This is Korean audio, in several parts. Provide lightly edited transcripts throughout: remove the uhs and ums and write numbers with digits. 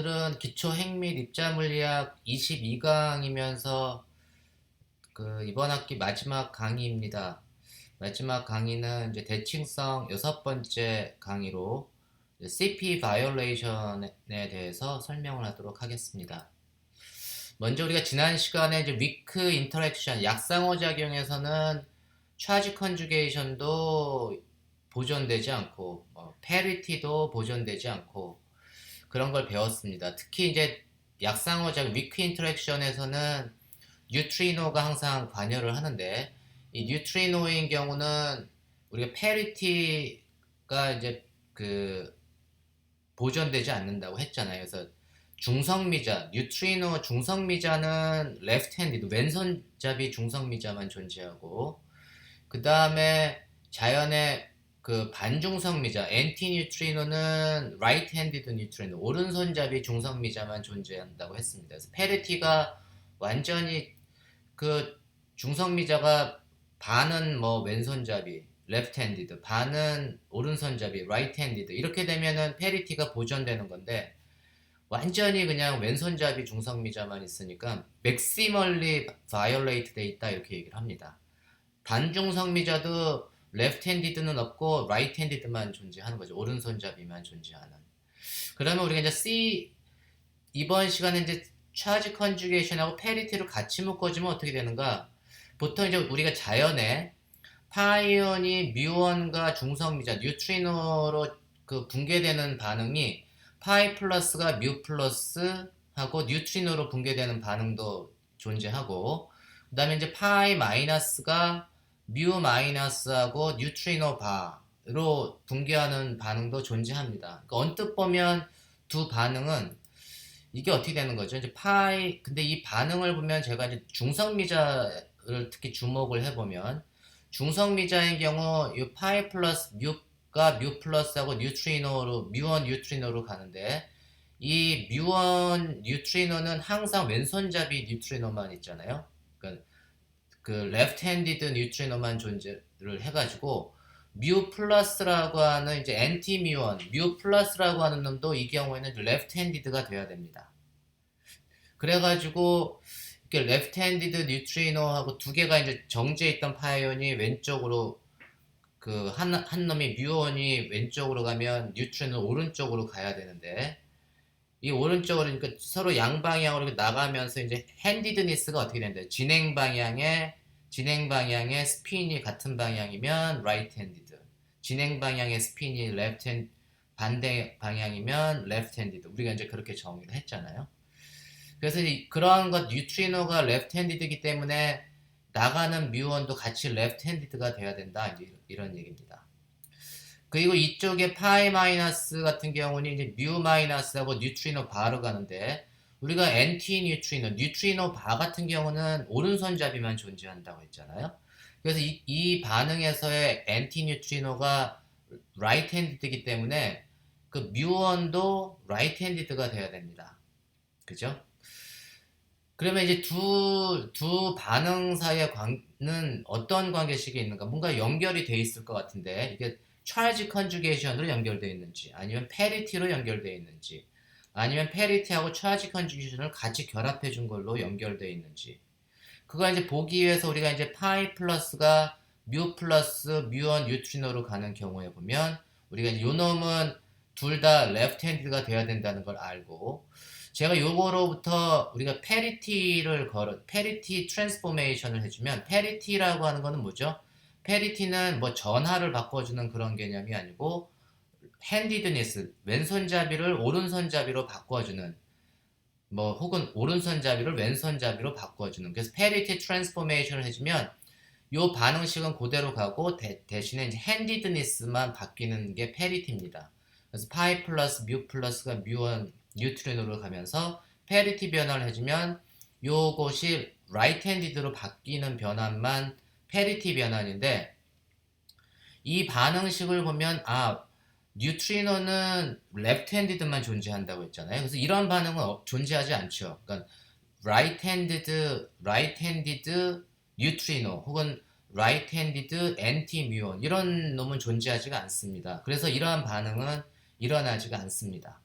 오늘은 기초 핵 및 입자 물리학 22강이면서 이번 학기 마지막 강의입니다. 마지막 강의는 이제 대칭성 여섯 번째 강의로 CP 바이올레이션에 대해서 설명을 하도록 하겠습니다. 먼저 우리가 지난 시간에 이제 위크 인터랙션 약상호작용에서는 차지 컨주게이션도 보존되지 않고 페리티도 보존되지 않고 그런 걸 배웠습니다. 특히 이제 약상호작 위크 인터랙션에서는 뉴트리노가 항상 관여를 하는데 이 뉴트리노인 경우는 우리가 페리티가 이제 보존되지 않는다고 했잖아요. 그래서 중성미자, 뉴트리노 중성미자는 레프트 핸디드 왼손잡이 중성미자만 존재하고 그 다음에 자연의 반중성미자 엔티 뉴트리노는 라이트 핸디드 뉴트리노 오른손잡이 중성미자만 존재한다고 했습니다. 그래서 페리티가 완전히 중성미자가 반은 왼손잡이 레프트 핸디드 반은 오른손잡이 라이트 핸디드 이렇게 되면은 페리티가 보존되는 건데 완전히 그냥 왼손잡이 중성미자만 있으니까 맥시멀리 바이올레이트 돼 있다 이렇게 얘기를 합니다. 반중성미자도 레프트 핸디드는 없고 라이트 핸디드만 존재하는 거죠. 오른손잡이만 존재하는. 그러면 우리가 이제 이번 시간에 이제 차지 컨주게이션하고 페리티를 같이 묶어주면 어떻게 되는가? 보통 이제 우리가 자연에 파이온이 뮤온과 중성미자 뉴트리노로 붕괴되는 반응이 파이 플러스가 뮤 플러스 하고 뉴트리노로 붕괴되는 반응도 존재하고 그 다음에 이제 파이 마이너스가 뮤 마이너스하고 뉴트리노 바로 붕괴하는 반응도 존재합니다. 그러니까 언뜻 보면 두 반응은 이게 어떻게 되는 거죠? 이제 근데 이 반응을 보면 제가 이제 중성미자를 특히 주목을 해보면 중성미자인 경우 이 파이 플러스 뮤가 뮤 플러스하고 뉴트리노로 뮤원 뉴트리노로 가는데 이 뮤원 뉴트리노는 항상 왼손잡이 뉴트리노만 있잖아요. 그러니까 레프트 핸디드 뉴트리노만 존재를 해가지고 뮤 플러스라고 하는 이제 엔티 뮤원 뮤 플러스라고 하는 놈도 이 경우에는 레프트 핸디드가 돼야 됩니다. 그래가지고 이렇게 레프트 핸디드 뉴트리노하고 두 개가 이제 정지해 있던 파이온이 왼쪽으로 한 놈이 뮤온이 왼쪽으로 가면 뉴트리노 오른쪽으로 가야 되는데 이 오른쪽으로 그러니까 서로 양방향으로 나가면서 이제 핸디드니스가 어떻게 된다? 진행 방향의 스핀이 같은 방향이면 라이트 핸디드. 진행 방향의 스핀이 레프트 핸 반대 방향이면 레프트 핸디드. 우리가 이제 그렇게 정의를 했잖아요. 그래서 그러한 것 뉴트리노가 레프트 핸디드이기 때문에 나가는 뮤온도 같이 레프트 핸디드가 돼야 된다. 이제 이런 얘기입니다. 그리고 이쪽에 파이 마이너스 같은 경우는 이제 뮤 마이너스하고 뉴트리노 바로 가는데 우리가 엔티 뉴트리노 바 같은 경우는 오른손잡이만 존재한다고 했잖아요. 그래서 이 반응에서의 엔티 뉴트리노가 라이트 핸디드이기 때문에 그 뮤원도 라이트 핸디드가 돼야 됩니다. 그죠? 그러면 이제 두 반응 사이의 관계는 어떤 관계식이 있는가? 뭔가 연결이 돼 있을 것 같은데 이게 찰지 컨주게이션으로 연결되어 있는지 아니면 페리티로 연결되어 있는지 아니면 페리티하고 찰지 컨주게이션을 같이 결합해 준 걸로 연결되어 있는지 그거 이제 보기 위해서 우리가 이제 파이 플러스가 뮤 플러스 뮤원 뉴트리노로 가는 경우에 보면 우리가 요 놈은 둘 다 레프트 핸디드가 돼야 된다는 걸 알고 제가 요거로부터 우리가 페리티 트랜스포메이션을 해주면 페리티라고 하는 거는 뭐죠? 페리티는 뭐 전하를 바꿔주는 그런 개념이 아니고 핸디드니스 왼손잡이를 오른손잡이로 바꿔주는 뭐 혹은 오른손잡이를 왼손잡이로 바꿔주는 그래서 페리티 트랜스포메이션을 해주면 요 반응식은 그대로 가고 대신에 이제 핸디드니스만 바뀌는 게 페리티입니다. 그래서 파이 플러스 뮤 플러스가 뮤원 뉴트리노로 가면서 페리티 변화를 해주면 요것이 라이트 핸디드로 바뀌는 변환만 페리티 변환인데 이 반응식을 보면 뉴트리노는 레프트 핸디드만 존재한다고 했잖아요. 그래서 이런 반응은 존재하지 않죠. 그러니까 라이트 핸디드 뉴트리노 혹은 라이트 핸디드 엔티 뮤온 이런 놈은 존재하지가 않습니다. 그래서 이러한 반응은 일어나지가 않습니다.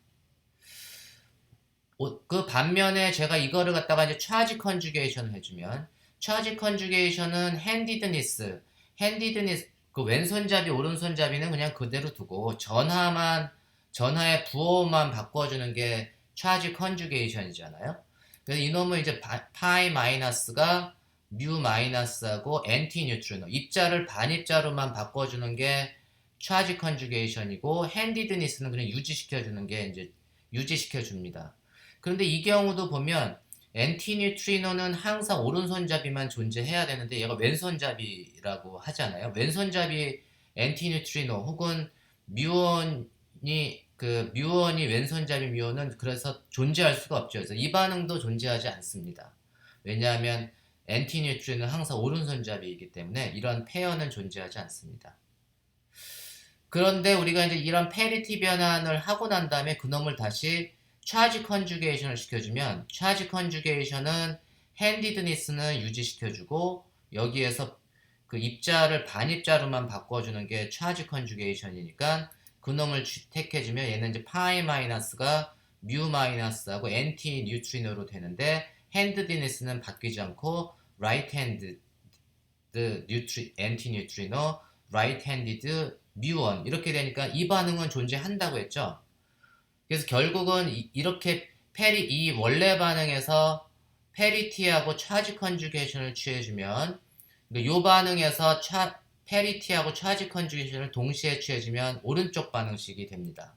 그 반면에 제가 이거를 갖다가 이제 차지 컨주게이션을 해주면 차지 컨주게이션은 핸디드니스 그 왼손잡이 오른손잡이는 그냥 그대로 두고 전하의 부호만 바꿔주는 게 차지 컨주게이션이잖아요. 그래서 이놈을 이제 파이 마이너스가 뮤 마이너스하고 엔티 뉴트리노 입자를 반입자로만 바꿔주는 게 차지 컨주게이션이고 핸디드니스는 그냥 유지시켜주는 게 이제 유지시켜줍니다. 그런데 이 경우도 보면 엔티 뉴트리노는 항상 오른손잡이만 존재해야 되는데 얘가 왼손잡이라고 하잖아요. 왼손잡이 엔티 뉴트리노 혹은 뮤온이 왼손잡이 뮤온은 그래서 존재할 수가 없죠. 그래서 이 반응도 존재하지 않습니다. 왜냐하면 엔티 뉴트리노는 항상 오른손잡이이기 때문에 이런 페어는 존재하지 않습니다. 그런데 우리가 이제 이런 페리티 변환을 하고 난 다음에 그놈을 다시 차지 컨주게이션을 시켜주면 차지 컨주게이션은 핸디드니스는 유지시켜주고 여기에서 그 입자를 반입자로만 바꿔주는 게 차지 컨주게이션이니까 그놈을 택해주면 얘는 이제 파이 마이너스가 뮤 마이너스하고 엔티 뉴트리노로 되는데 핸디드니스는 바뀌지 않고 라이트 핸드 엔티 뉴트리노 라이트 핸디드 뮤원 이렇게 되니까 이 반응은 존재한다고 했죠. 그래서 결국은 이렇게 이 원래 반응에서 페리티하고 차지 컨주게이션을 취해주면 이 반응에서 페리티하고 차지 컨주게이션을 동시에 취해주면 오른쪽 반응식이 됩니다.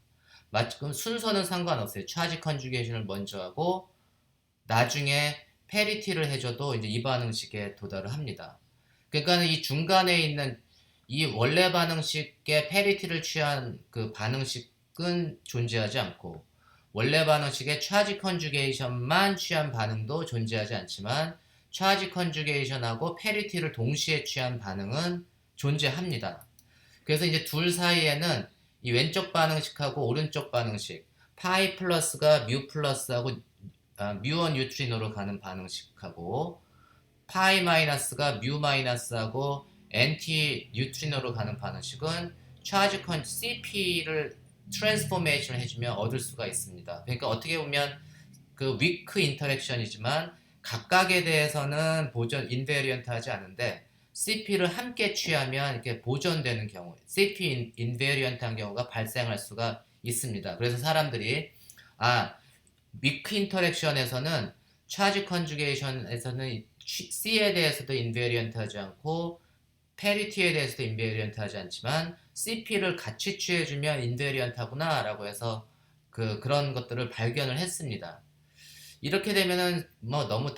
그럼 순서는 상관없어요. 차지 컨주게이션을 먼저 하고 나중에 페리티를 해줘도 이제 이 반응식에 도달을 합니다. 그러니까 이 중간에 있는 이 원래 방식의 페리티를 취한 그 반응식은 존재하지 않고 원래 반응식의 차지 컨주게이션만 취한 반응도 존재하지 않지만 차지 컨주게이션하고 페리티를 동시에 취한 반응은 존재합니다. 그래서 이제 둘 사이에는 이 왼쪽 반응식하고 오른쪽 반응식 파이 플러스가 뮤 플러스하고 뮤원 뉴트리노로 가는 반응식하고 파이 마이너스가 뮤 마이너스하고 엔티 뉴트리노로 가는 반응식은 차지 CP를 트랜스포메이션을 해주면 얻을 수가 있습니다. 그러니까 어떻게 보면 그 위크 인터랙션이지만 각각에 대해서는 인베리언트 하지 않은데 CP를 함께 취하면 이렇게 보존되는 경우 CP 인베리언트한 경우가 발생할 수가 있습니다. 그래서 사람들이 위크 인터랙션에서는 차지 컨주게이션에서는 C에 대해서도 인베리언트 하지 않고 페리티에 대해서도 인베리언트 하지 않지만 CP를 같이 취해주면 인베리언트 하구나 라고 해서 그런 것들을 발견을 했습니다. 이렇게 되면은 뭐 너무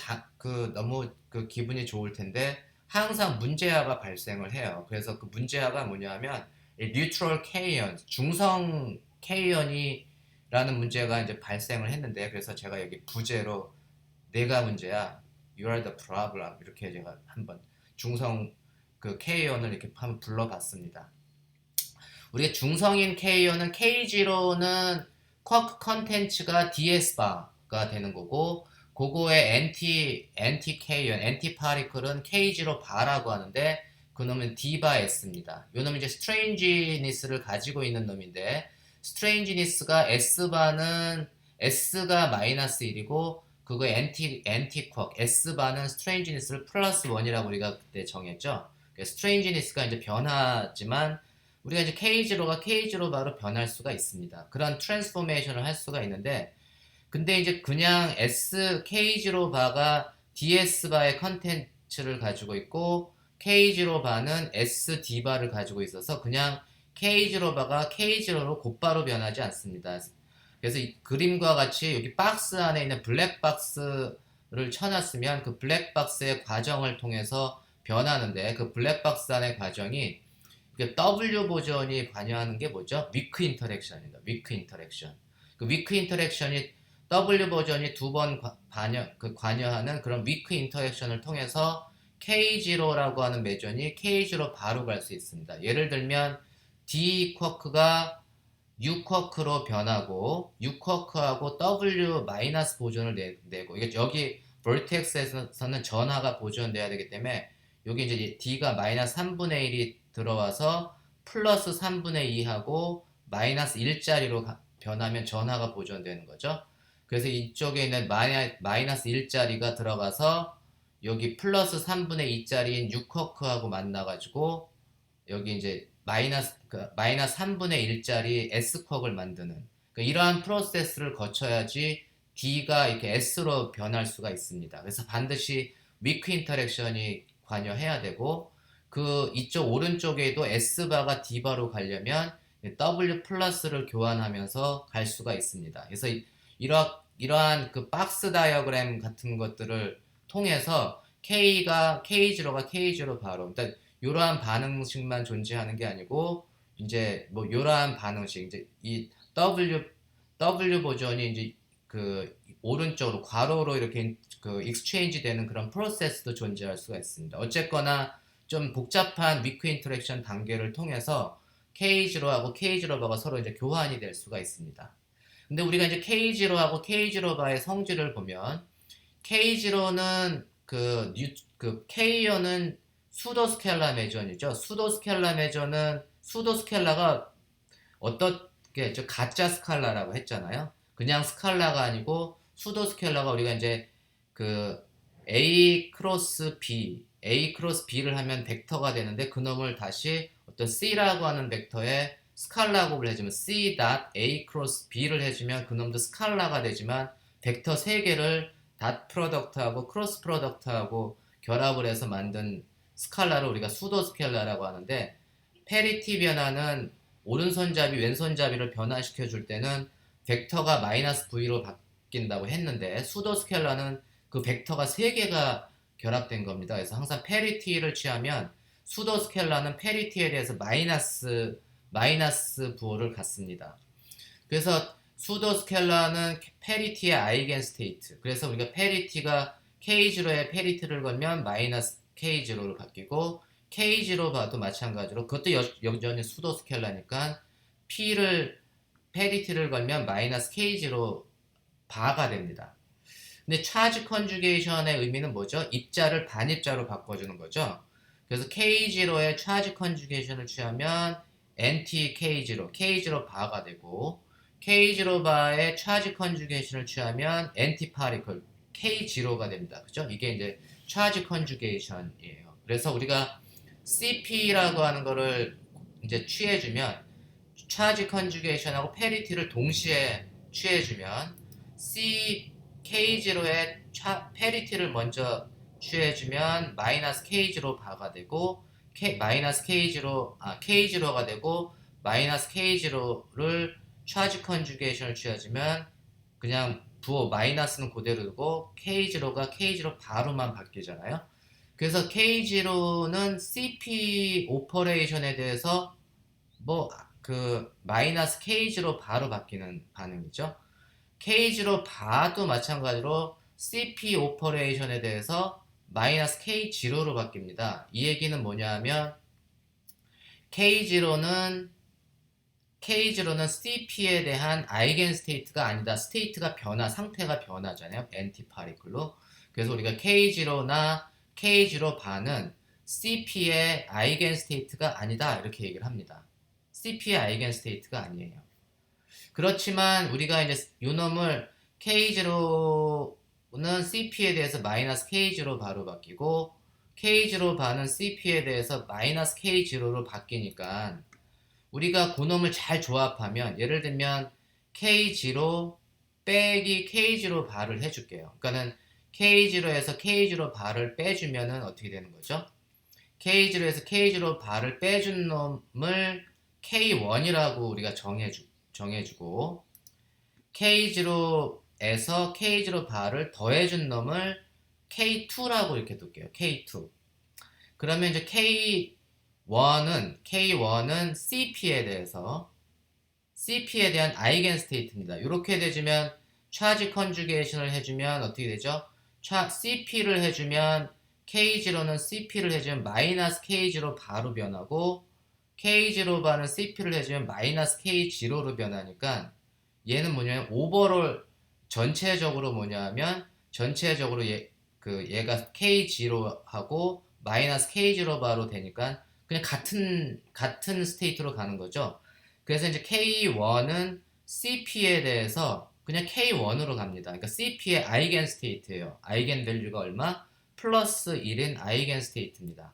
기분이 좋을 텐데 항상 문제아가 발생을 해요. 그래서 그 문제아가 뭐냐면 뉴트럴 K이온, 중성 K이온이라는 문제가 이제 발생을 했는데 그래서 제가 여기 부제로 내가 문제야, you are the problem 이렇게 제가 한번 중성 그 K이온을 이렇게 한번 불러봤습니다. 우리가 중성인 K이온은 K0는 쿼크 컨텐츠가 ds바가 되는 거고 그거의 엔티 K이온, 엔티 파리클은 K0 바라고 하는데 그놈은 d바 s입니다. 요놈은 이제 스트레인지니스를 가지고 있는 놈인데 스트레인지니스가 s바는 s가 마이너스 1이고 그거 엔티 쿼크 s바는 스트레인지니스를 플러스 1이라고 우리가 그때 정했죠. 스트레인지니스가 이제 변하지만 우리가 이제 K0가 K0 바로 변할 수가 있습니다. 그런 트랜스포메이션을 할 수가 있는데 근데 이제 그냥 K0 바가 DS 바의 컨텐츠를 가지고 있고 K0 바는 SD 바를 가지고 있어서 그냥 K0 바가 K0로 곧바로 변하지 않습니다. 그래서 이 그림과 같이 여기 박스 안에 있는 블랙박스를 쳐놨으면 그 블랙박스의 과정을 통해서 변하는데 그 블랙박스 안의 과정이 W 보존이 관여하는 게 뭐죠? 위크 인터랙션입니다. 위크 인터랙션. 그 위크 인터랙션이 W 보존이 두 번 관여하는 그런 위크 인터랙션을 통해서 K0라고 하는 매존이 K0 바로 갈 수 있습니다. 예를 들면 D 쿼크가 U 쿼크로 변하고 U 쿼크하고 W 마이너스 보존을 내고 이게 여기 볼텍스에서는 전하가 보존돼야 되기 때문에 여기 이제 D가 마이너스 3분의 1이 들어와서 플러스 3분의 2하고 마이너스 1짜리로 변하면 전하가 보존되는 거죠. 그래서 이쪽에 있는 마이너스 1짜리가 들어가서 여기 플러스 3분의 2짜리인 6쿼크하고 만나가지고 여기 이제 마이너스 3분의 1짜리 S쿼크를 만드는 그러니까 이러한 프로세스를 거쳐야지 D가 이렇게 S로 변할 수가 있습니다. 그래서 반드시 위크 인터랙션이 관여해야 되고 그 이쪽 오른쪽에도 S바가 D바로 가려면 W 플러스를 교환하면서 갈 수가 있습니다. 그래서 이러한 그 박스 다이어그램 같은 것들을 통해서 K0가 K0 바로 그러니까 이러한 반응식만 존재하는 게 아니고 이제 뭐 이러한 반응식 이제 이 W 버전이 이제 그 오른쪽으로 괄호로 이렇게 그 익스체인지 되는 그런 프로세스도 존재할 수가 있습니다. 어쨌거나 좀 복잡한 위크 인터랙션 단계를 통해서 K0하고 K0바가 서로 이제 교환이 될 수가 있습니다. 근데 우리가 이제 K0하고 K0바의 성질을 보면 K0는 그 K0는 수도 스켈라 매전이죠. 수도 스켈라 매전은 수도 스켈라가 어떻게 가짜 스칼라라고 했잖아요. 그냥 스칼라가 아니고 수도 스켈라가 우리가 이제 그 A 크로스 B를 하면 벡터가 되는데 그놈을 다시 어떤 C라고 하는 벡터에 스칼라 곱을 해주면 C 닷 A 크로스 B를 해주면 그놈도 스칼라가 되지만 벡터 3개를 닷 프로덕트하고 크로스 프로덕트하고 결합을 해서 만든 스칼라를 우리가 수도 스켈라라고 하는데 페리티 변화는 오른손잡이 왼손잡이를 변화시켜 줄 때는 벡터가 마이너스 V로 바뀐다고 했는데 수도 스켈라는 그 벡터가 3개가 결합된 겁니다. 그래서 항상 페리티를 취하면 수도 스켈라는 페리티에 대해서 마이너스 부호를 갖습니다. 그래서 수도 스켈라는 페리티의 아이겐 스테이트. 그래서 우리가 페리티가 K0에 페리티를 걸면 마이너스 K0로 바뀌고 K0 봐도 마찬가지로 그것도 여전히 수도 스켈라니까 페리티를 걸면 마이너스 K0 바가 됩니다. 근데 차지 컨주게이션의 의미는 뭐죠? 입자를 반입자로 바꿔주는 거죠. 그래서 K0의 차지 컨주게이션을 취하면 NT K0 바가 되고 K0 바의 차지 컨주게이션을 취하면 NT 파리클 K0가 됩니다. 그죠? 이게 이제 차지 컨주게이션이에요. 그래서 우리가 CP라고 하는 거를 이제 취해주면 차지 컨주게이션하고 페리티를 동시에 취해주면 K0의 페리티를 먼저 취해주면 마이너스 K0 바가 되고 K0가 되고 마이너스 K0를 차지 컨주게이션을 취해주면 그냥 부호 마이너스는 그대로 두고 K0가 K0 바로만 바뀌잖아요. 그래서 K0는 CP 오퍼레이션에 대해서 뭐 그 마이너스 K0 바로 바뀌는 반응이죠. K0 바도 마찬가지로 CP 오퍼레이션에 대해서 마이너스 K0로 바뀝니다. 이 얘기는 뭐냐 하면 K0는 CP에 대한 아이겐 스테이트가 아니다. 스테이트가 상태가 변하잖아요. 엔티파리클로. 그래서 우리가 K0나 K0 바는 CP의 아이겐 스테이트가 아니다. 이렇게 얘기를 합니다. CP의 아이겐 스테이트가 아니에요. 그렇지만 우리가 이제 요놈을 K0는 CP에 대해서 마이너스 K0 바로 바뀌고 K0 바는 CP에 대해서 마이너스 K0로 바뀌니까 우리가 그놈을 잘 조합하면 예를 들면 K0 빼기 K0 바를 해줄게요. 그러니까는 K0에서 K0 바를 빼주면은 어떻게 되는 거죠? K0에서 K0 바를 빼준 놈을 K1이라고 우리가 정해주고 K0에서 K0 바를 더해준 놈을 K2라고 이렇게 둘게요. K2. 그러면 이제 K1은 CP에 대한 아이겐 스테이트입니다. 이렇게 되주면 차지 컨주게이션을 해주면 어떻게 되죠? CP를 해주면 K0는 CP를 해주면 마이너스 K0 바로 변하고 K0 바는 CP를 해주면 마이너스 K0로 변하니까 얘는 뭐냐면 오버롤 전체적으로 뭐냐면 전체적으로 얘가 K0하고 마이너스 K0 바로 되니까 그냥 같은 스테이트로 가는 거죠. 그래서 이제 K1은 CP에 대해서 그냥 K1으로 갑니다. 그러니까 CP의 아이겐 스테이트예요. 아이겐 밸류가 얼마? 플러스 1인 아이겐 스테이트입니다.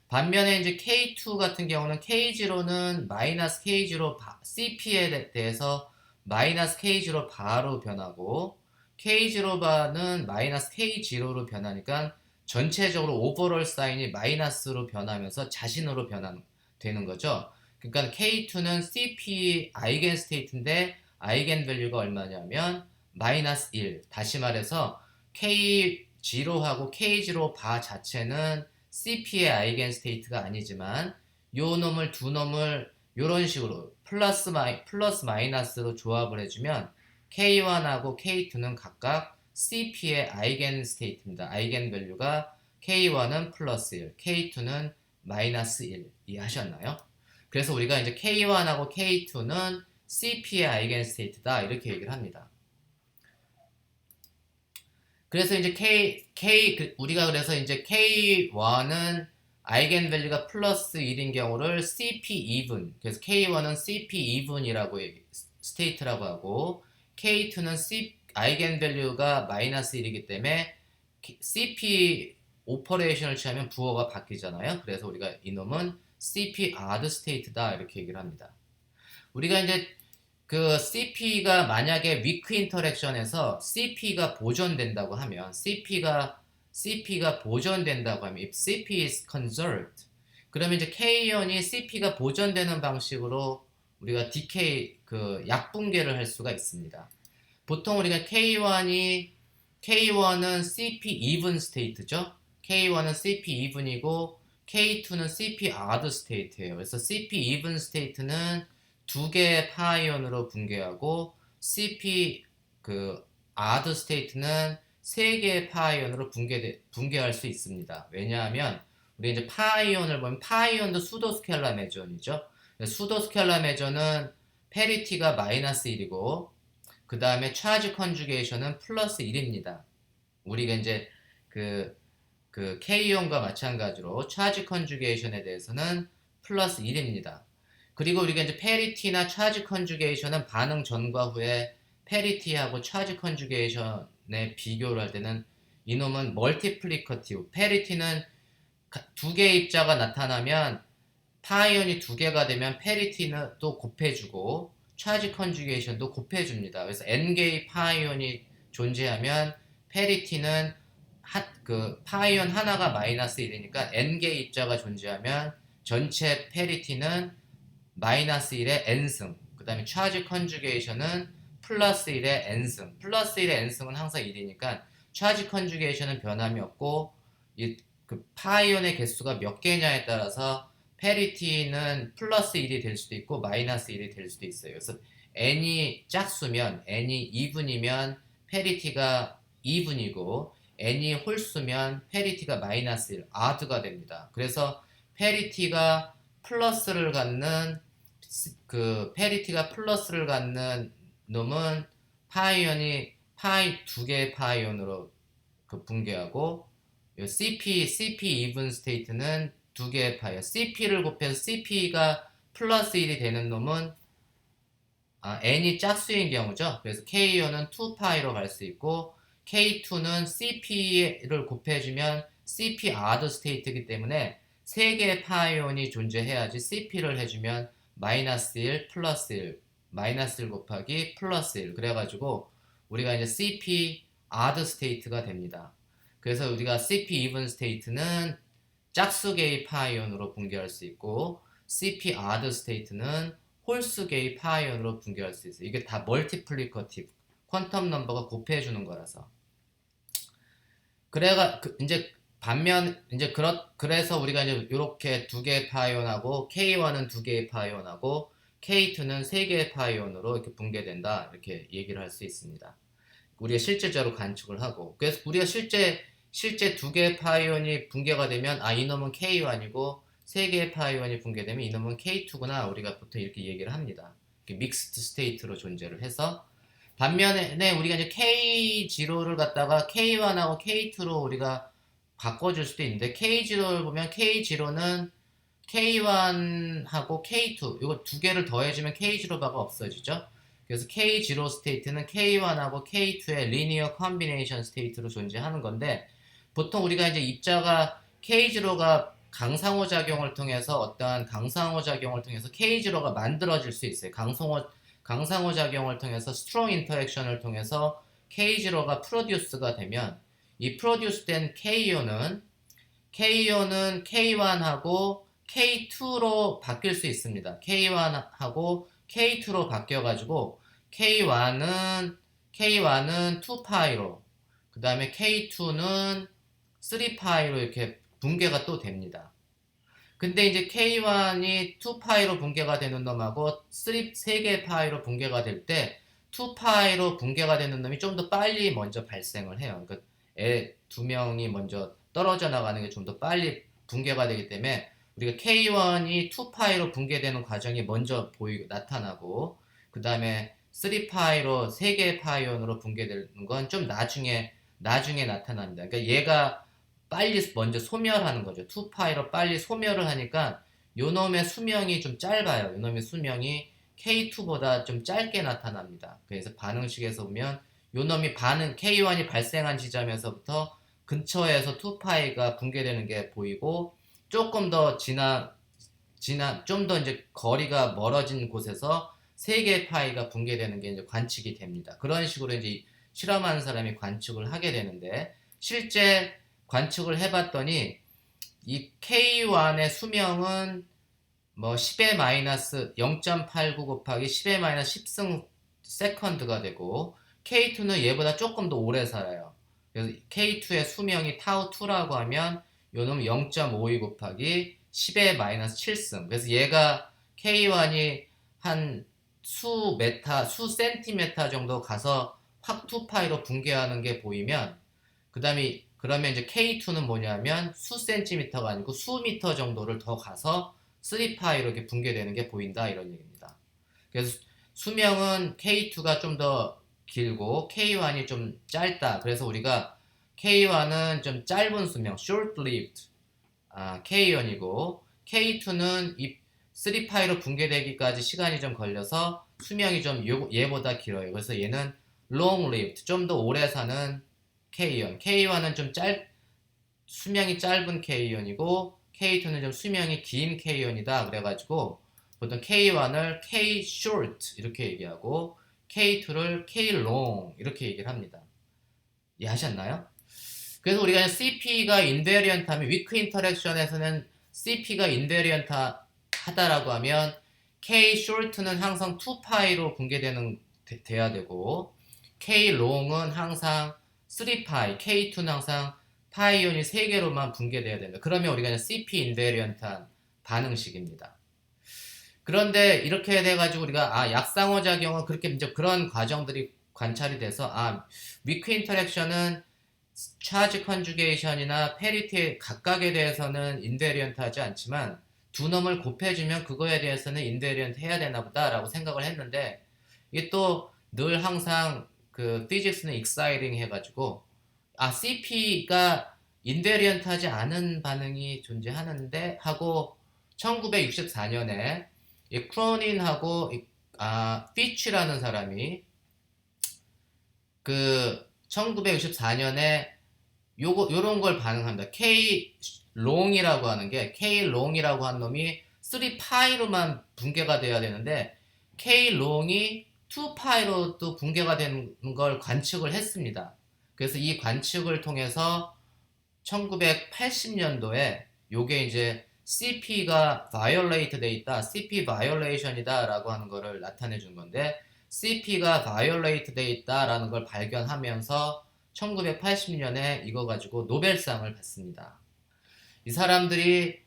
반면에 이제 K2 같은 경우는 K0는 마이너스 K0 CP에 대해서 마이너스 K0 바로 변하고 K0 바는 마이너스 K0로 변하니까 전체적으로 오버롤 사인이 마이너스로 변하면서 자신으로 되는 거죠. 그러니까 K2는 CP 아이겐 스테이트인데 아이겐 밸류가 얼마냐면 마이너스 1. 다시 말해서 K0하고 K0 바 자체는 CP의 아이겐 스테이트가 아니지만 요 놈을 두 놈을 이런 식으로 플러스 마이너스로 조합을 해주면 K1하고 K2는 각각 CP의 아이겐 스테이트입니다. 아이겐 밸류가 K1은 플러스 1, K2는 마이너스 1 이해하셨나요? 그래서 우리가 이제 K1하고 K2는 CP의 아이겐 스테이트다 이렇게 얘기를 합니다. 그래서 이제 우리가 그래서 이제 K1은 아이겐 밸류가 플러스 1인 경우를 CP even, 그래서 K1은 CP even이라고 스테이트라고 하고 K2는 아이겐 밸류가 마이너스 1이기 때문에 CP 오퍼레이션을 취하면 부호가 바뀌잖아요. 그래서 우리가 이놈은 CP odd state다 이렇게 얘기를 합니다. 우리가 이제 그 CP가 만약에 위크 인터랙션에서 CP가 보존된다고 하면 CP가 보존된다고 하면 if CP is conserved 그러면 이제 K1이 CP가 보존되는 방식으로 우리가 decay 그 약분계를 할 수가 있습니다. 보통 우리가 K1은 CP even state죠. K1은 CP even이고 K2는 CP odd state예요. 그래서 CP even state는 두 개의 파이온으로 분개하고 CP 그 odd state는 세 개의 파이온으로 분개할 수 있습니다. 왜냐하면 우리 이제 파이온을 보면 파이온도 수도 스켈라 매존이죠. 수도 스켈라 매존은 페리티가 마이너스 1이고 그 다음에 차지 컨주게이션은 플러스 1입니다. 우리가 이제 그 K이온과 마찬가지로 차지 컨주게이션에 대해서는 플러스 1입니다. 그리고 우리가 이제 페리티나 차지 컨주게이션은 반응 전과 후에 페리티하고 차지 컨주게이션의 비교를 할 때는 이놈은 멀티플리커티브, 페리티는 두 개의 입자가 나타나면 파이온이 두 개가 되면 페리티는 또 곱해주고 차지 컨주게이션도 곱해줍니다. 그래서 N개의 파이온이 존재하면 페리티는 그 파이온 하나가 마이너스 1이니까 N개의 입자가 존재하면 전체 페리티는 마이너스 1의 N승, 그 다음에 차지 컨주게이션은 플러스 1의 N승, 플러스 1의 N승은 항상 1이니까 차지 컨주게이션은 변함이 없고 그 파이온의 개수가 몇 개냐에 따라서 페리티는 플러스 1이 될 수도 있고 마이너스 1이 될 수도 있어요. 그래서 n이 짝수면 n이 이분이면 페리티가 이분이고 n이 홀수면 페리티가 마이너스 1, 아드가 됩니다. 그래서 페리티가 플러스를 갖는 놈은 파이 두 개의 파이온으로 분개하고 CP even state는 두 개의 파이어 CP를 곱해서 CP가 플러스 1이 되는 놈은 n이 짝수인 경우죠. 그래서 K1은 2파이로 갈 수 있고 K2는 CP를 곱해주면 CP odd state이기 때문에 세 개의 파이온이 존재해야지 CP를 해주면 마이너스 1 플러스 1 마이너스 1 곱하기 플러스 1 그래가지고 우리가 이제 CP odd state가 됩니다. 그래서 우리가 CP even state는 짝수개의 파이온으로 분개할 수 있고 CP odd state는 홀수개의 파이온으로 분개할 수 있어요. 이게 다 멀티플리커티브 퀀텀 넘버가 곱해주는 거라서 이제 반면 이제 그래서 우리가 이제 이렇게 두 개의 파이온하고 K1은 두 개의 파이온하고 K2는 세 개의 파이온으로 이렇게 분개된다 이렇게 얘기를 할 수 있습니다. 우리가 실제적으로 관측을 하고 그래서 우리가 실제 두 개의 파이온이 분개가 되면 이놈은 K1이고 세 개의 파이온이 분개되면 이놈은 K2구나 우리가 보통 이렇게 얘기를 합니다. 믹스드 스테이트로 존재를 해서 반면에 우리가 이제 K0를 갖다가 K1하고 K2로 우리가 바꿔줄 수도 있는데 K0를 보면 K0는 K1하고 K2 이거 두 개를 더해주면 K0바가 없어지죠. 그래서 K0 스테이트는 K1하고 K2의 리니어 컨비네이션 스테이트로 존재하는 건데, 보통 우리가 이제 입자가 K0가 강상호 작용을 통해서 어떠한 강상호 작용을 통해서 K0가 만들어질 수 있어요. 강상호 작용을 통해서 스트롱 인터랙션을 통해서 K0가 프로듀스가 되면, 이 프로듀스된 K이온은 K1하고 K2로 바뀔 수 있습니다. K1하고 K2로 바뀌어가지고 K1은 2파이로, 그 다음에 K2는 3파이로 이렇게 붕괴가 또 됩니다. 근데 이제 K1이 2파이로 붕괴가 되는 놈하고 3개 파이로 붕괴가 될 때 2파이로 붕괴가 되는 놈이 좀 더 빨리 먼저 발생을 해요. 그러니까 애 두 명이 먼저 떨어져 나가는 게 좀 더 빨리 붕괴가 되기 때문에 우리가 K1이 2파이로 붕괴되는 과정이 먼저 나타나고, 그 다음에 3파이로 3개의 파이온으로 붕괴되는 건 좀 나중에 나타납니다. 그러니까 얘가 빨리 먼저 소멸하는 거죠. 2파이로 빨리 소멸을 하니까 요놈의 수명이 좀 짧아요. 요놈의 수명이 K2보다 좀 짧게 나타납니다. 그래서 반응식에서 보면 요놈이 K1이 발생한 지점에서부터 근처에서 2파이가 붕괴되는 게 보이고, 조금 더 좀 더 이제 거리가 멀어진 곳에서 3개의 파이가 붕괴되는 게 이제 관측이 됩니다. 그런 식으로 이제 실험하는 사람이 관측을 하게 되는데, 실제 관측을 해봤더니 이 K1의 수명은 뭐 10의 마이너스 0.89 곱하기 10의 마이너스 10승 세컨드가 되고, K2는 얘보다 조금 더 오래 살아요. 그래서 K2의 수명이 타우2라고 하면 요놈 0.52 곱하기 10의 마이너스 7승. 그래서 얘가 K1이 한 수 센티메타 정도 가서 확 2파이로 붕괴하는 게 보이면, 그러면 이제 K2는 뭐냐면 수 센티미터가 아니고 수 미터 정도를 더 가서 3파이로 이렇게 붕괴되는 게 보인다, 이런 얘기입니다. 그래서 수명은 K2가 좀 더 길고 K1이 좀 짧다. 그래서 우리가 K1은 좀 짧은 수명, short-lived K1이고, K2는 이 3파이로 붕괴되기까지 시간이 좀 걸려서 수명이 좀 얘보다 길어요. 그래서 얘는 long-lived, 좀 더 오래 사는 K1. K1은 좀 수명이 짧은 K1이고, K2는 좀 수명이 긴 K1이다. 그래가지고 보통 K1을 K-short 이렇게 얘기하고 K2를 K-long 이렇게 얘기를 합니다. 이해하셨나요? 그래서 우리가 CP가 인베리언트 하면, 위크 인터랙션에서는 CP가 인베리언트 하다라고 하면 K-short는 항상 2파이로 돼야 되고, K-long은 항상 3파이, K2는 항상 파이온이 3개로만 붕괴돼야 된다. 그러면 우리가 CP 인베리언트한 반응식입니다. 그런데 이렇게 돼가지고 우리가 약상호작용은 그렇게 이제 그런 과정들이 관찰이 돼서 위크 인터랙션은 차지 컨주게이션이나 페리티 각각에 대해서는 인베리언트 하지 않지만 두 놈을 곱해주면 그거에 대해서는 인베리언트 해야 되나 보다라고 생각을 했는데, 이게 또 늘 항상 그 피직스는 익사이팅 해가지고 CP가 인베리언트 하지 않은 반응이 존재하는데 하고, 1964년에 이 크로닌하고 피치라는 사람이 그 1964년에 요런 걸 반응합니다. K-long이라고 하는 놈이 3파이로만 붕괴가 돼야 되는데 K-long이 2파이로도 붕괴가 되는 걸 관측을 했습니다. 그래서 이 관측을 통해서 1980년도에 요게 이제 CP가 violate 돼 있다, CP violation이다 라고 하는 거를 나타내 준 건데, CP가 violate 돼 있다 라는 걸 발견하면서 1980년에 이거 가지고 노벨상을 받습니다. 이 사람들이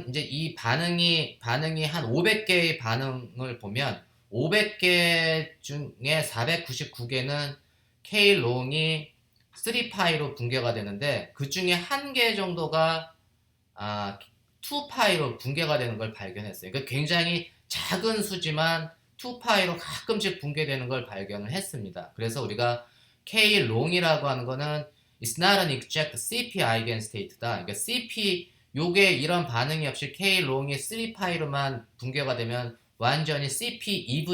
이제 이 반응이 한 500개의 반응을 보면 500개 중에 499개는 K-long이 3파이로 붕괴가 되는데, 그 중에 1개 정도가 2파이로 붕괴가 되는 걸 발견했어요. 그러니까 굉장히 작은 수지만 2파이로 가끔씩 붕괴되는 걸 발견을 했습니다. 그래서 우리가 K-long이라고 하는 거는 It's not an exact CP eigenstate다. 그러니까 CP 요게 이런 반응이 없이 K-long이 3파이로만 붕괴가 되면 완전히 CP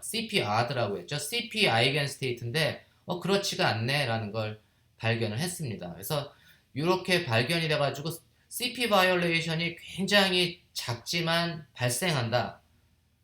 CP odd라고 했죠. CP 아이겐 스테이트인데 그렇지가 않네라는 걸 발견을 했습니다. 그래서 이렇게 발견이 돼가지고 CP 바이올레이션이 굉장히 작지만 발생한다.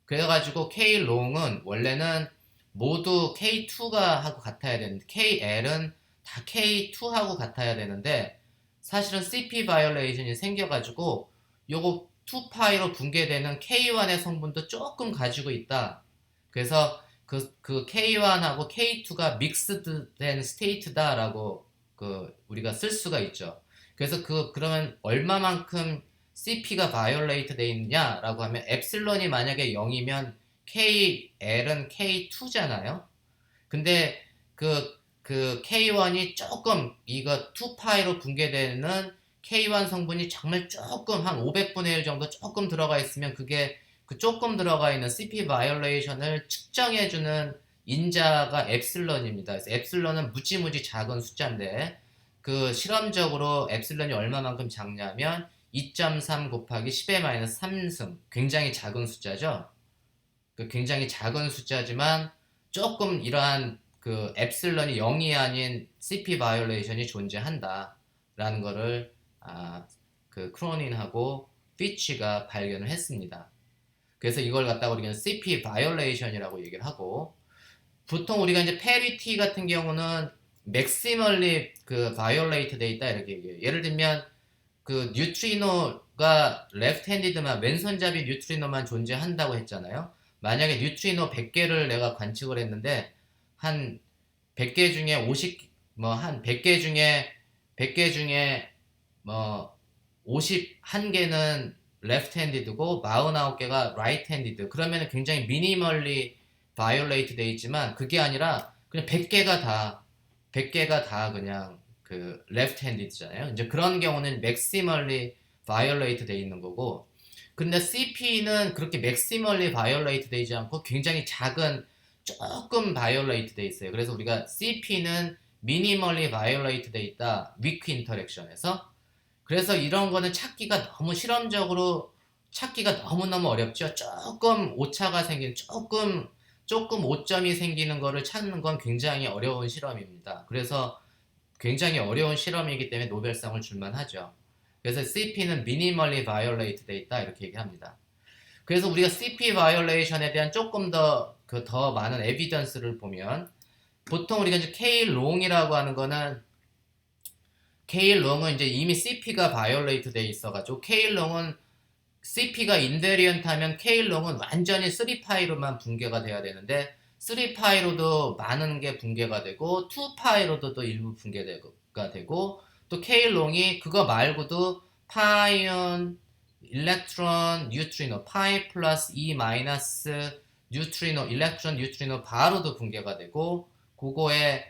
그래가지고 K-롱은 원래는 모두 K2가 하고 같아야 되는데 KL은 다 K2하고 같아야 되는데 사실은 CP 바이올레이션이 생겨가지고 요거 2파이로 붕괴되는 K1의 성분도 조금 가지고 있다. 그래서 그 K1하고 K2가 믹스된 스테이트다라고 우리가 쓸 수가 있죠. 그래서 그러면 얼마만큼 CP가 바이올레이트 돼 있냐라고 하면 엡실론이 만약에 0이면 KL은 K2잖아요. 근데 그 K1이 조금 이거 2파이로 붕괴되는 K1 성분이 정말 조금 한 500분의 1 정도 조금 들어가 있으면 그게 그 조금 들어가 있는 CP 바이올레이션을 측정해주는 인자가 엡실론입니다. 그래서 엡실론은 무지무지 작은 숫자인데 그 실험적으로 엡실론이 얼마만큼 작냐면 2.3 곱하기 10의 마이너스 3승 굉장히 작은 숫자죠. 굉장히 작은 숫자지만 조금 이러한 그 엡실론이 0이 아닌 CP 바이올레이션이 존재한다 라는 거를 그 크로닌하고 피치가 발견을 했습니다. 그래서 이걸 갖다가 우리가 CP 바이올레이션이라고 얘기를 하고 보통 우리가 이제 페리티 같은 경우는 맥시멀리 그 바이올레이트 돼 있다 이렇게 얘기해요. 예를 들면 그 뉴트리노가 레프트 핸디드만 왼손잡이 뉴트리노만 존재한다고 했잖아요. 만약에 뉴트리노 100개를 내가 관측을 했는데 한 100개 중에 50 뭐 한 100개 중에 뭐 51개는 레프트 핸디드고 49개가 라이트 핸디드. 그러면 굉장히 미니멀리 바이올레이트 돼 있지만 그게 아니라 그냥 100개가 다 그냥 그 레프트 핸디드잖아요. 이제 그런 경우는 맥시멀리 바이올레이트 돼 있는 거고 근데 CP는 그렇게 맥시멀리 바이올레이트 되지 않고 굉장히 작은 조금 바이올레이트 돼 있어요. 그래서 우리가 CP는 미니멀리 바이올레이트 돼 있다. 위크 인터랙션에서. 그래서 이런 거는 찾기가 너무 실험적으로 찾기가 너무너무 어렵죠. 조금 오차가 생기는 조금 오점이 생기는 거를 찾는 건 굉장히 어려운 실험입니다. 그래서 굉장히 어려운 실험이기 때문에 노벨상을 줄만 하죠. 그래서 CP는 미니멀리 바이올레이트 돼 있다 이렇게 얘기합니다. 그래서 우리가 CP 바이올레이션에 대한 조금 더 많은 에비던스를 보면 보통 우리가 이제 K-롱이라고 하는 거는 K-롱은 이제 이미 CP가 바이올레이트 돼 있어가지고 K-롱은 CP가 인베리언트하면 K-롱은 완전히 3파이로만 붕괴가 돼야 되는데 3파이로도 많은 게 붕괴가 되고 2파이로도 또 일부 붕괴가 되고 또 K-롱이 그거 말고도 파이온, 일렉트론, 뉴트리노, 파이 플러스 E 마이너스 뉴트리노, 일렉트론, 뉴트리노 바로도 붕괴가 되고 그거에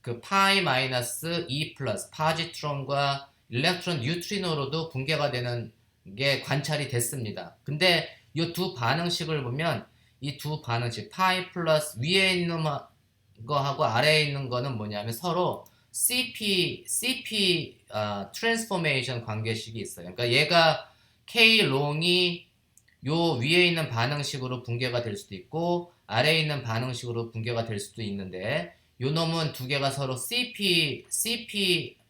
그 파이 마이너스 E 플러스 파지트론과 일렉트론, 뉴트리노로도 붕괴가 되는 게 관찰이 됐습니다. 근데 이 두 반응식을 보면 이 두 반응식 파이 플러스 위에 있는 거하고 아래에 있는 거는 뭐냐면 서로 CP 트랜스포메이션 관계식이 있어요. 그러니까 얘가 K-롱이 요 위에 있는 반응식으로 붕괴가 될 수도 있고 아래에 있는 반응식으로 붕괴가 될 수도 있는데 요 놈은 두 개가 서로 CP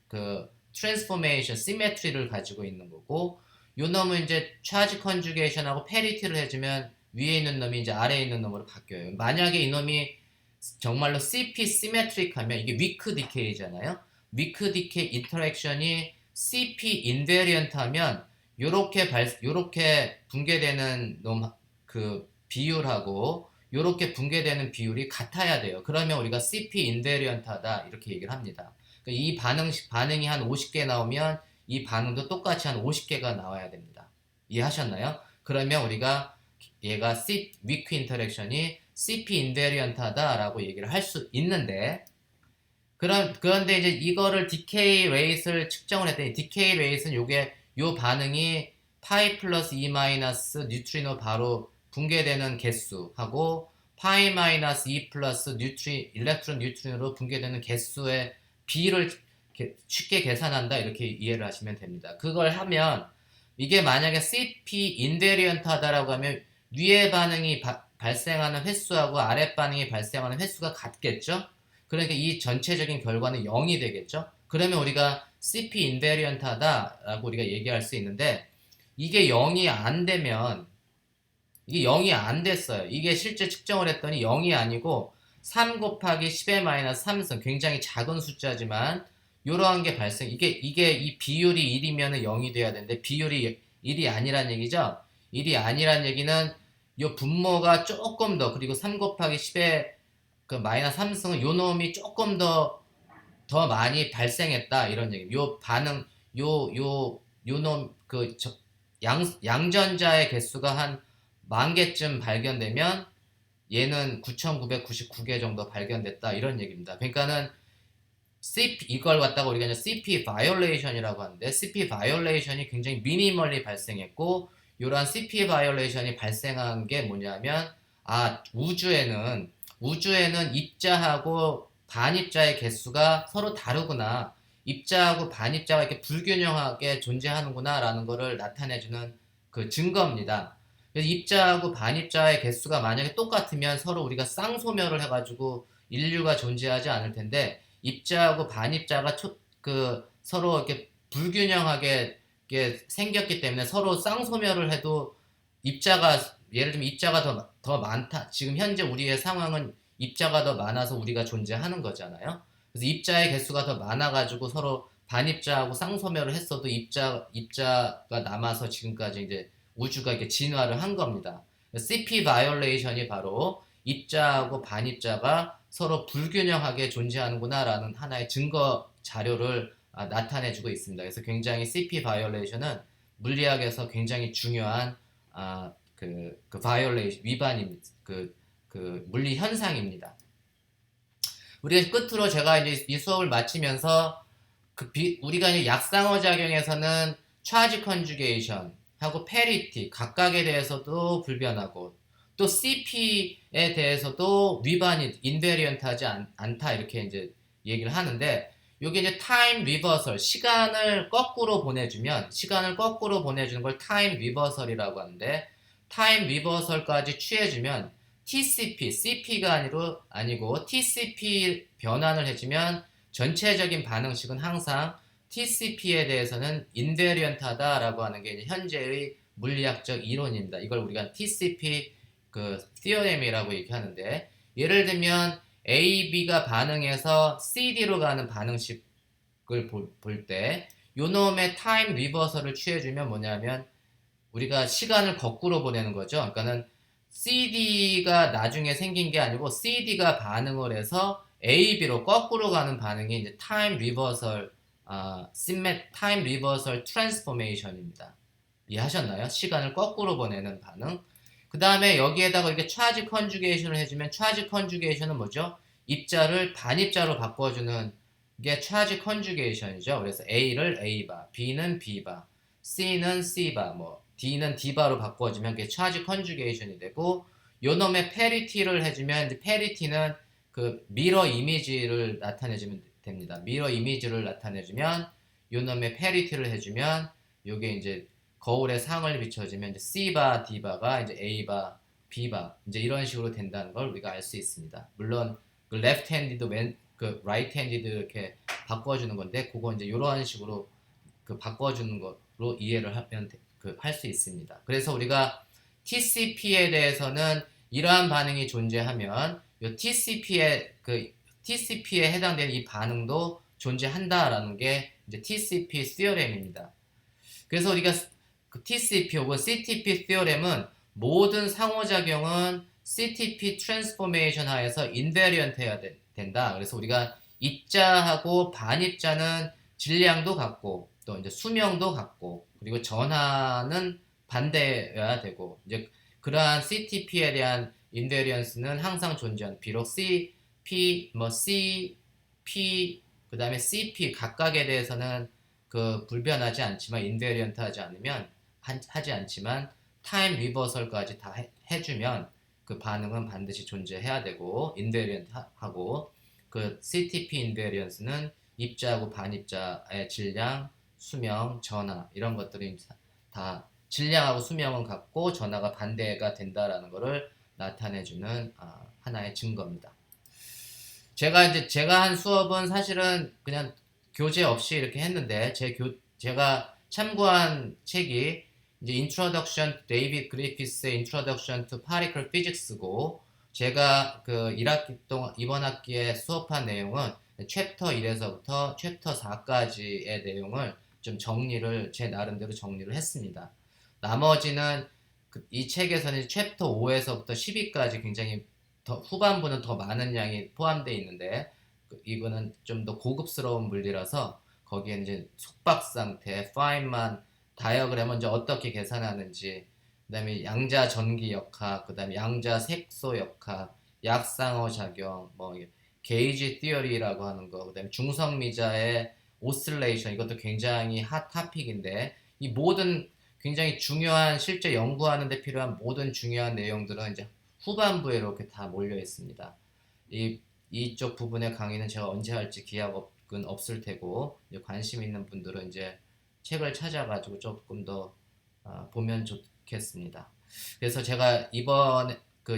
그 트랜스포메이션 시메트리를 가지고 있는 거고 요 놈은 이제 차지 컨주게이션하고 페리티를 해주면 위에 있는 놈이 이제 아래에 있는 놈으로 바뀌어요. 만약에 이 놈이 정말로 CP 시메트릭 하면 이게 위크 디케이잖아요. 위크 디케이 인터랙션이 CP 인베리언트 하면 요렇게 붕괴되는 놈 그 비율하고 요렇게 붕괴되는 비율이 같아야 돼요. 그러면 우리가 CP 인베리언트하다 이렇게 얘기를 합니다. 그러니까 이 반응이 한 50개 나오면 이 반응도 똑같이 한 50개가 나와야 됩니다. 이해하셨나요? 그러면 우리가 얘가 위크 인터랙션이 CP 인베리언트하다라고 얘기를 할 수 있는데 그런데 이제 이거를 디케이 레이트를 측정을 했더니 디케이 레이트는 요 반응이 파이 플러스 E 마이너스 뉴트리노 바로 붕괴되는 개수하고 파이 마이너스 E 플러스 일렉트론 뉴트리노로 붕괴되는 개수의 비를 쉽게 계산한다 이렇게 이해를 하시면 됩니다. 그걸 하면 이게 만약에 CP 인베리언트 하다라고 하면 위에 반응이 발생하는 횟수하고 아래 반응이 발생하는 횟수가 같겠죠? 그러니까 이 전체적인 결과는 0이 되겠죠? 그러면 우리가 CP 인베리언트하다라고 우리가 얘기할 수 있는데 이게 0이 안 되면 이게 0이 안 됐어요. 이게 실제 측정을 했더니 0이 아니고 3 곱하기 10의 마이너스 3승 굉장히 작은 숫자지만 이러한 게 발생 이게 이 비율이 1이면 0이 돼야 되는데 비율이 1이 아니란 얘기죠. 1이 아니란 얘기는 이 분모가 조금 더 그리고 3 곱하기 10의 그 마이너스 3승은 요 놈이 조금 더 많이 발생했다 이런 얘기. 요 반응 요놈그 양전자의 개수가 한 10,000개쯤 발견되면 얘는 9,999개 정도 발견됐다 이런 얘기입니다. 그러니까는 CP 이걸 갖다가 우리가 이제 CP 바이올레이션이라고 하는데 CP 바이올레이션이 굉장히 미니멀리 발생했고 이러한 CP 바이올레이션이 발생한 게 뭐냐면 우주에는 입자하고 반입자의 개수가 서로 다르구나. 입자하고 반입자가 이렇게 불균형하게 존재하는구나 라는 것을 나타내주는 그 증거입니다. 그래서 입자하고 반입자의 개수가 만약에 똑같으면 서로 우리가 쌍소멸을 해가지고 인류가 존재하지 않을 텐데 입자하고 반입자가 서로 이렇게 불균형하게 이렇게 생겼기 때문에 서로 쌍소멸을 해도 예를 들면 입자가 더 많다. 지금 현재 우리의 상황은 입자가 더 많아서 우리가 존재하는 거잖아요. 그래서 입자의 개수가 더 많아가지고 서로 반입자하고 쌍소멸을 했어도 입자가 남아서 지금까지 이제 우주가 이렇게 진화를 한 겁니다. CP 바이올레이션이 바로 입자하고 반입자가 서로 불균형하게 존재하는구나라는 하나의 증거 자료를 나타내주고 있습니다. 그래서 굉장히 CP 바이올레이션은 물리학에서 굉장히 중요한 바이올레이션 위반입니다. 물리 현상입니다. 우리가 끝으로 제가 이제 이 수업을 마치면서 우리가 이제 약상어 작용에서는 차지 컨주게이션 하고 페리티 각각에 대해서도 불변하고 또 CP에 대해서도 위반이 인베리언트하지 않다 이렇게 이제 얘기를 하는데 요게 이제 타임 리버설 시간을 거꾸로 보내주는 걸 타임 리버설이라고 하는데 타임 리버설까지 취해주면 TCP, CP가 아니고 TCP 변환을 해주면 전체적인 반응식은 항상 TCP에 대해서는 인베리언트하다라고 하는 게 현재의 물리학적 이론입니다. 이걸 우리가 TCP theorem이라고 얘기하는데 예를 들면 A, B가 반응해서 CD로 가는 반응식을 볼 때 요놈의 타임 리버설을 취해주면 뭐냐면 우리가 시간을 거꾸로 보내는 거죠. 그러니까는 CD가 나중에 생긴 게 아니고 CD가 반응을 해서 A, B로 거꾸로 가는 반응이 이제 타임 리버설 트랜스포메이션입니다. 이해하셨나요? 시간을 거꾸로 보내는 반응. 그 다음에 여기에다가 이렇게 차지 컨주게이션을 해주면 차지 컨주게이션은 뭐죠? 입자를 반입자로 바꿔주는 게 차지 컨주게이션이죠. 그래서 A를 A바, B는 B바, C는 C바, D는 D바로 바꿔주면 그게 차지 컨주게이션이 되고 요놈의 페리티를 해주면 이제 페리티는 미러 이미지를 나타내주면 됩니다. 미러 이미지를 나타내주면 요놈의 페리티를 해주면 요게 이제 거울에 상을 비춰주면 이제 C바, D바가 이제 A바, B바 이제 이런 식으로 된다는 걸 우리가 알 수 있습니다. 물론 left handed right handed 이렇게 바꿔주는 건데 그거 이제 이러한 식으로 바꿔주는 거로 이해를 하면 할 수 있습니다. 그래서 우리가 TCP에 대해서는 이러한 반응이 존재하면 이 TCP에 해당되는 이 반응도 존재한다라는 게 이제 TCP theorem입니다. 그래서 우리가 TCP 혹은 CTP theorem은 모든 상호작용은 CTP 트랜스포메이션 하에서 인베리언트 해야 된다. 그래서 우리가 입자하고 반입자는 질량도 같고 또 이제 수명도 같고 그리고 전하는 반대여야 되고 이제 그러한 CTP에 대한 인베리언스는 항상 존재하는 비록 CP CP 그 다음에 CP 각각에 대해서는 불변하지 않지만 인베리언트 하지 않지만 타임 리버설까지 다 해주면 그 반응은 반드시 존재해야 되고 인베리언트 하고 CTP 인베리언스는 입자하고 반입자의 질량, 수명, 전하 이런 것들이 다 질량하고 수명은 같고 전하가 반대가 된다라는 것을 나타내주는 하나의 증거입니다. 제가 한 수업은 사실은 그냥 교재 없이 이렇게 했는데 제가 참고한 책이 이제 Introduction, 데이빗 그리피스의 Introduction to Particle Physics고 제가 그 1학기 동안 이번 학기에 수업한 내용은 챕터 1에서부터 챕터 4까지의 내용을 좀 제 나름대로 정리를 했습니다. 나머지는 이 책에서는 챕터 5에서부터 10위까지 굉장히 후반부는 더 많은 양이 포함되어 있는데 이거는 좀 더 고급스러운 물리라서 거기에 이제 속박 상태, 파인만, 다이어그램은 이제 어떻게 계산하는지, 그다음에 양자 전기 역학, 그다음에 양자 색소 역학, 약상어 작용, 뭐 게이지 티어리라고 하는 거, 그다음에 중성미자의 오실레이션 이것도 굉장히 핫 토픽인데 이 모든 굉장히 중요한 실제 연구하는 데 필요한 모든 중요한 내용들은 이제 후반부에 이렇게 다 몰려 있습니다. 이쪽 부분의 강의는 제가 언제 할지 기약은 없을 테고 관심 있는 분들은 이제 책을 찾아가지고 조금 더 보면 좋겠습니다. 그래서 제가 이번 그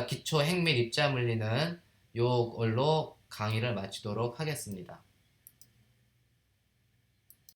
기초 핵밀 입자 물리는 요걸로 강의를 마치도록 하겠습니다.